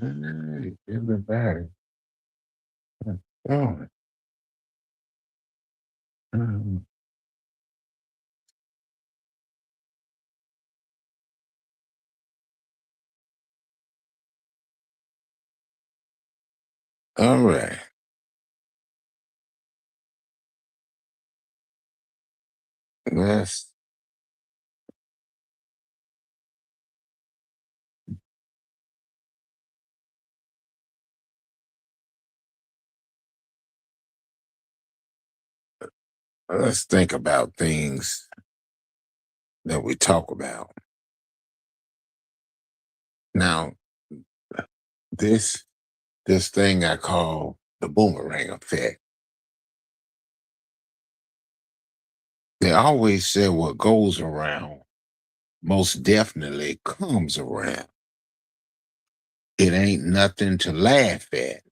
Hey, everybody. Oh, um, all right. Let's let's think about things that we talk about. Now, this this thing I call the boomerang effect. They always say what goes around most definitely comes around. It ain't nothing to laugh at.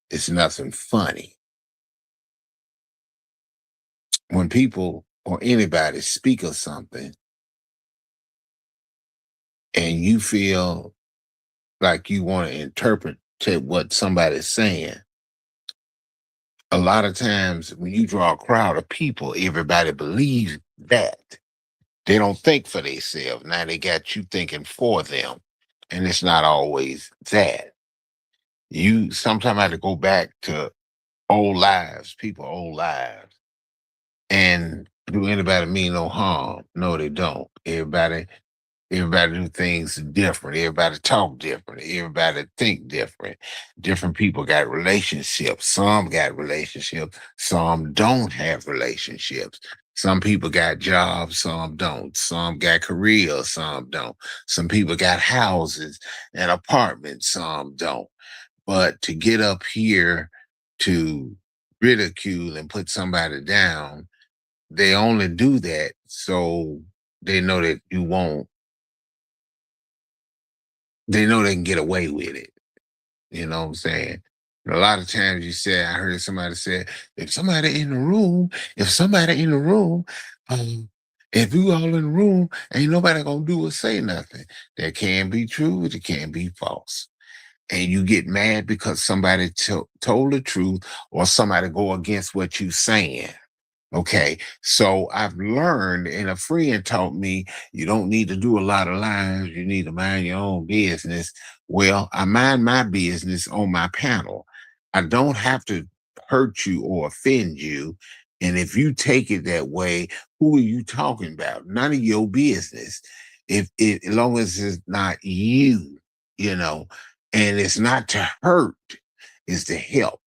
It's nothing funny. When people or anybody speak of something and you feel like you want to interpret to what somebody's saying. A lot of times when you draw a crowd of people, everybody believes that. They don't think for themselves. Now they got you thinking for them. And it's not always that. You sometimes have to go back to old lives, people old lives. And do anybody mean no harm? No, they don't. Everybody do things different. Everybody talk different. Everybody think different. Different people got relationships. Some got relationships. Some don't have relationships. Some people got jobs. Some don't. Some got careers. Some don't. Some people got houses and apartments. Some don't. But to get up here to ridicule and put somebody down, they only do that so they know that you won't they know they can get away with it. You know what I'm saying? A lot of times you say, I heard somebody say, if somebody in the room, um, if you all in the room, ain't nobody gonna do or say nothing. That can be true, it can be false. And you get mad because somebody told the truth or somebody go against what you saying. Okay, so I've learned, and a friend taught me, you don't need to do a lot of lives. You need to mind your own business. Well, I mind my business on my panel. I don't have to hurt you or offend you. And if you take it that way, who are you talking about? None of your business. If it, as long as it's not you, you know, and it's not to hurt, it's to help.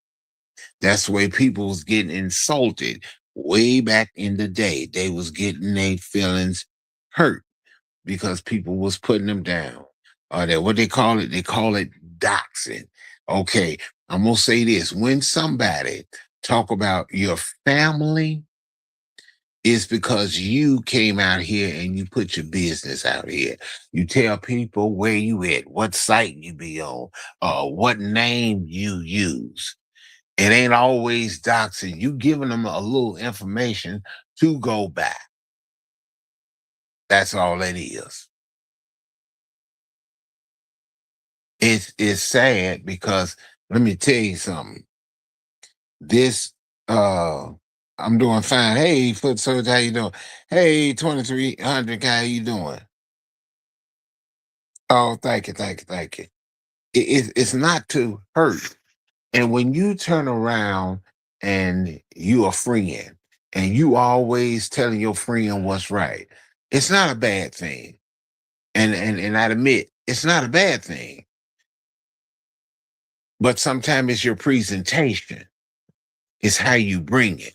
That's the way people was getting insulted way back in the day. They was getting their feelings hurt because people was putting them down. That what they call it? They call it doxing. Okay, I'm gonna say this: when somebody talk about your family, it's because you came out here and you put your business out here. You tell people where you at, what site you be on, what name you use. It ain't always doxing. You giving them a little information to go by. That's all it is. It's sad because let me tell you something. This uh I'm doing fine. Hey, foot soldier, how you doing? Hey, 2300, how you doing? Oh, thank you, thank you, thank you. It's not to hurt. And when you turn around and you a friend and you always telling your friend what's right, it's not a bad thing. And I admit it's not a bad thing. But sometimes it's your presentation. It's how you bring it.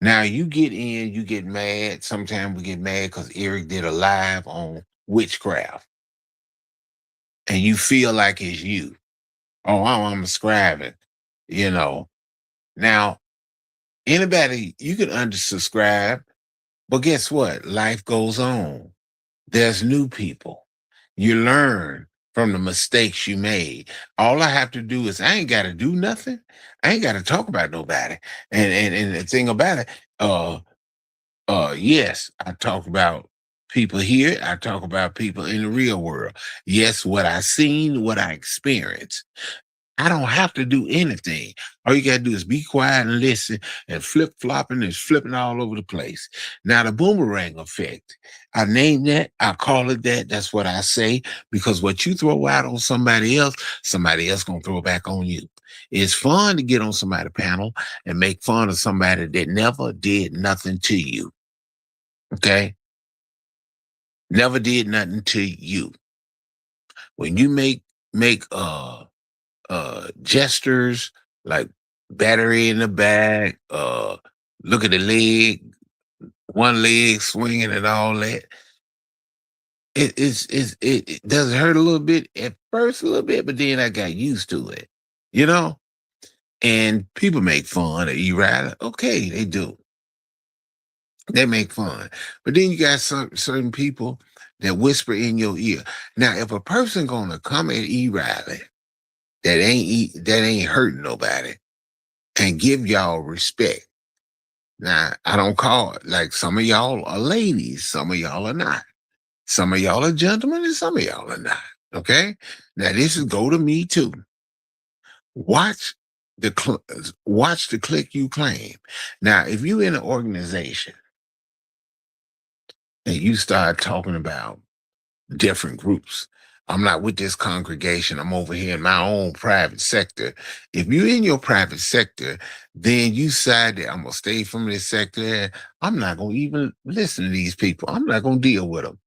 Now you get in, you get mad. Sometimes we get mad because Eric did a live on witchcraft, and you feel like it's you. Oh, I'm scribing, you know. Now anybody you can unsubscribe. But guess what? Life goes on. There's new people. You learn from the mistakes you made. All I have to do is I ain't got to do nothing. I ain't got to talk about nobody. And the thing about it, yes, I talk about people here, I talk about people in the real world. Yes, what I seen, what I experienced. I don't have to do anything. All you gotta do is be quiet and listen, and flip flopping and flipping all over the place. Now, the boomerang effect, I name that, I call it that. That's what I say, because what you throw out on somebody else gonna throw back on you. It's fun to get on somebody's panel and make fun of somebody that never did nothing to you. Okay? Never did nothing to you. When you make gestures like battery in the back, look at the leg, one leg swinging and all that. It does hurt a little bit at first, a little bit, but then I got used to it, you know. And people make fun of you, right? Okay, they do. They make fun, but then you got some certain people that whisper in your ear. Now, if a person gonna come at E. Riley that ain't hurting nobody and give y'all respect. Now, I don't call it like some of y'all are ladies, some of y'all are not. Some of y'all are gentlemen, and some of y'all are not. Okay. Now, this is go to me too. Watch watch the click you claim. Now, if you in an organization and you start talking about different groups. I'm not with this congregation. I'm over here in my own private sector. If you're in your private sector, then you decide that I'm going to stay from this sector. And I'm not going to even listen to these people. I'm not going to deal with them.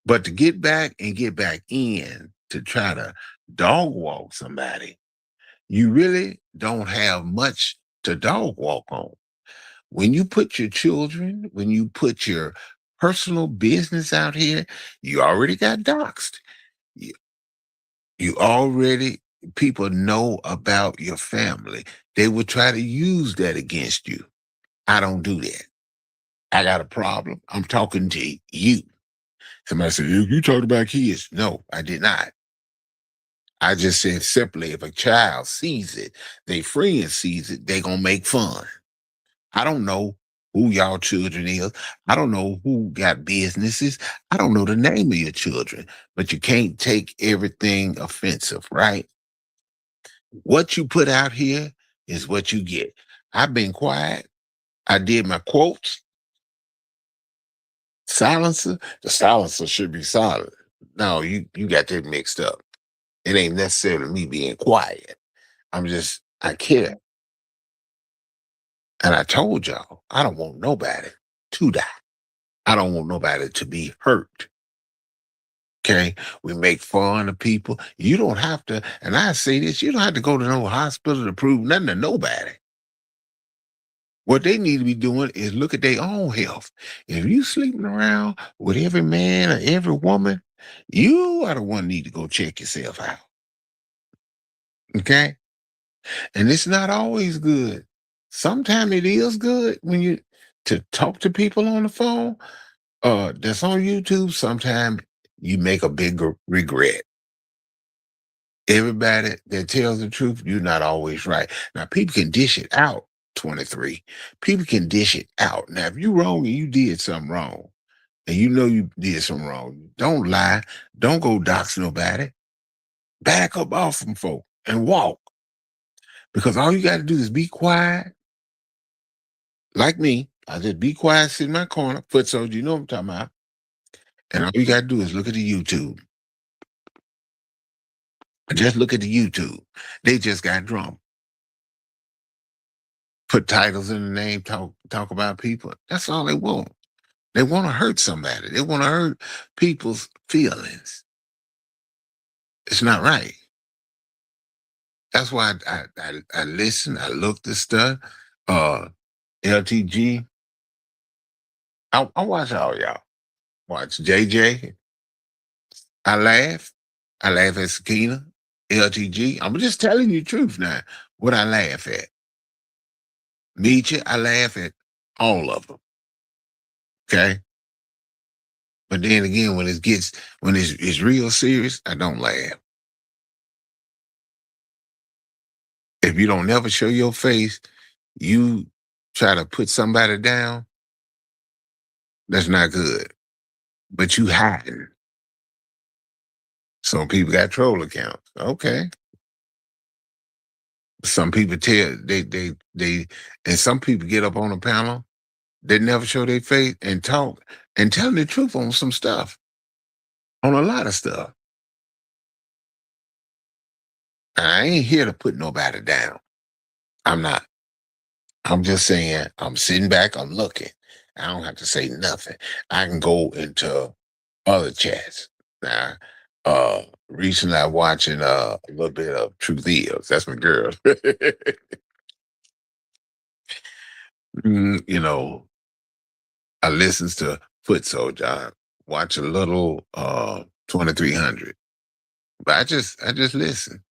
But to get back and get back in to try to dog walk somebody, you really don't have much to dog walk on. When you put your children, when you put your personal business out here, you already got doxxed. You, you already, people know about your family. They will try to use that against you. I don't do that. I got a problem. I'm talking to you. Somebody said, you talked about kids. No, I did not. I just said simply, if a child sees it, their friend sees it, they going to make fun. I don't know who y'all children is. I don't know who got businesses. I don't know the name of your children, but you can't take everything offensive, right? What you put out here is what you get. I've been quiet. I did my quotes. Silencer, the silencer should be silent. No, you got that mixed up. It ain't necessarily me being quiet. I care. And I told y'all, I don't want nobody to die. I don't want nobody to be hurt. Okay. We make fun of people. You don't have to, and I say this, you don't have to go to no hospital to prove nothing to nobody. What they need to be doing is look at their own health. If you sleeping around with every man or every woman, you are the one need to go check yourself out. Okay. And it's not always good. Sometimes it is good when you to talk to people on the phone. That's on YouTube. Sometimes you make a big regret. Everybody that tells the truth, you're not always right. Now, people can dish it out, 23. People can dish it out. Now, if you're wrong and you did something wrong, and you know you did something wrong, don't lie. Don't go dox nobody. Back up off from folk and walk. Because all you got to do is be quiet. Like me, I just be quiet, sit in my corner, foot soldier, you know what I'm talking about. And all you got to do is look at the YouTube. Just look at the YouTube. They just got drunk. Put titles in the name, talk about people. That's all they want. They want to hurt somebody. They want to hurt people's feelings. It's not right. That's why I listen. I look this stuff. LTG. I watch all y'all. Watch JJ. I laugh. I laugh at Sakina. LTG. I'm just telling you the truth now. What I laugh at. Nietzsche. I laugh at all of them. Okay. But then again, when it's real serious, I don't laugh. If you don't never show your face, you try to put somebody down, that's not good. but you hiding. Some people got troll accounts. Okay. Some people tell and some people get up on a panel, they never show their face and talk and tell the truth on some stuff, on a lot of stuff. I ain't here to put nobody down. I'm not. I'm just saying, I'm sitting back, I'm looking. I don't have to say nothing. I can go into other chats. Now, recently I'm watching a little bit of Truth Is. That's my girl. You know, I listens to Foot Soldier. I watch a little 2300. But I just listen.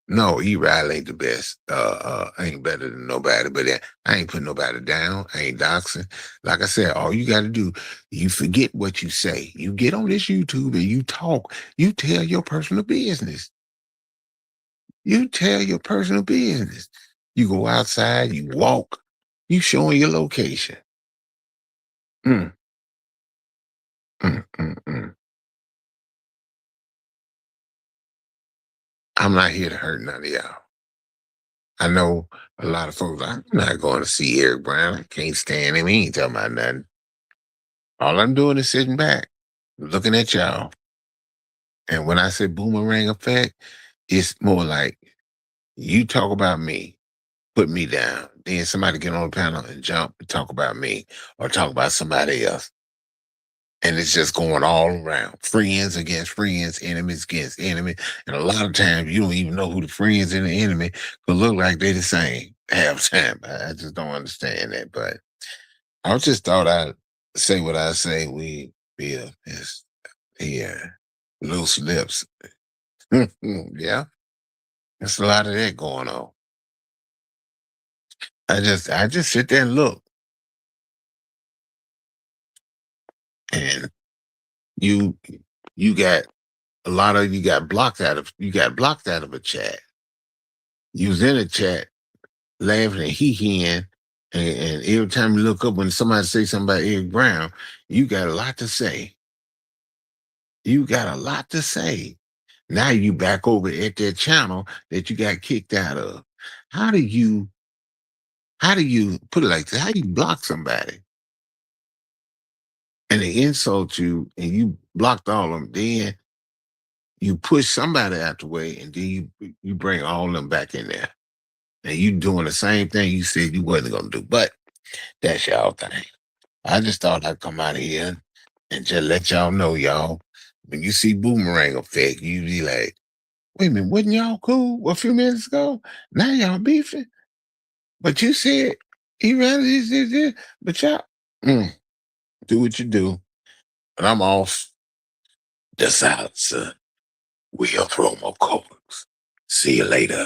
No, E. Riley ain't the best. I ain't better than nobody, but I ain't putting nobody down. I ain't doxing. Like I said, all you got to do, you forget what you say. You get on this YouTube and you talk. You tell your personal business. You tell your personal business. You go outside, you walk, you showing your location. Mm, mm. I'm not here to hurt none of y'all. I know a lot of folks, I'm not going to see Eric Brown. I can't stand him. He ain't talking about nothing. All I'm doing is sitting back, looking at y'all. And when I say boomerang effect, it's more like you talk about me, put me down. Then somebody get on the panel and jump and talk about me or talk about somebody else. And it's just going all around. Friends against friends, enemies against enemies. And a lot of times you don't even know who the friends and the enemy could look like they're the same half time. I just don't understand that. But I just thought I'd say what I say. We feel is here. Loose lips. Yeah. There's a lot of that going on. I just sit there and look. And you you got a lot of you got blocked out of a chat. You was in a chat laughing and hee-heeing, and every time you look up when somebody say something about Eric Brown, you got a lot to say. You got a lot to say. Now you back over at that channel that you got kicked out of. How do you how do you put it like this? How do you block somebody and they insult you and you blocked all of them? Then you push somebody out the way and then you bring all of them back in there. And you doing the same thing you said you wasn't gonna do. But that's y'all thing. I just thought I'd come out of here and just let y'all know, y'all. When you see Boomerang Effect, you be like, wait a minute, wasn't y'all cool a few minutes ago? Now y'all beefing. But you said he rather this, but y'all do what you do. And I'm off the silencer. We are promo codes. See you later.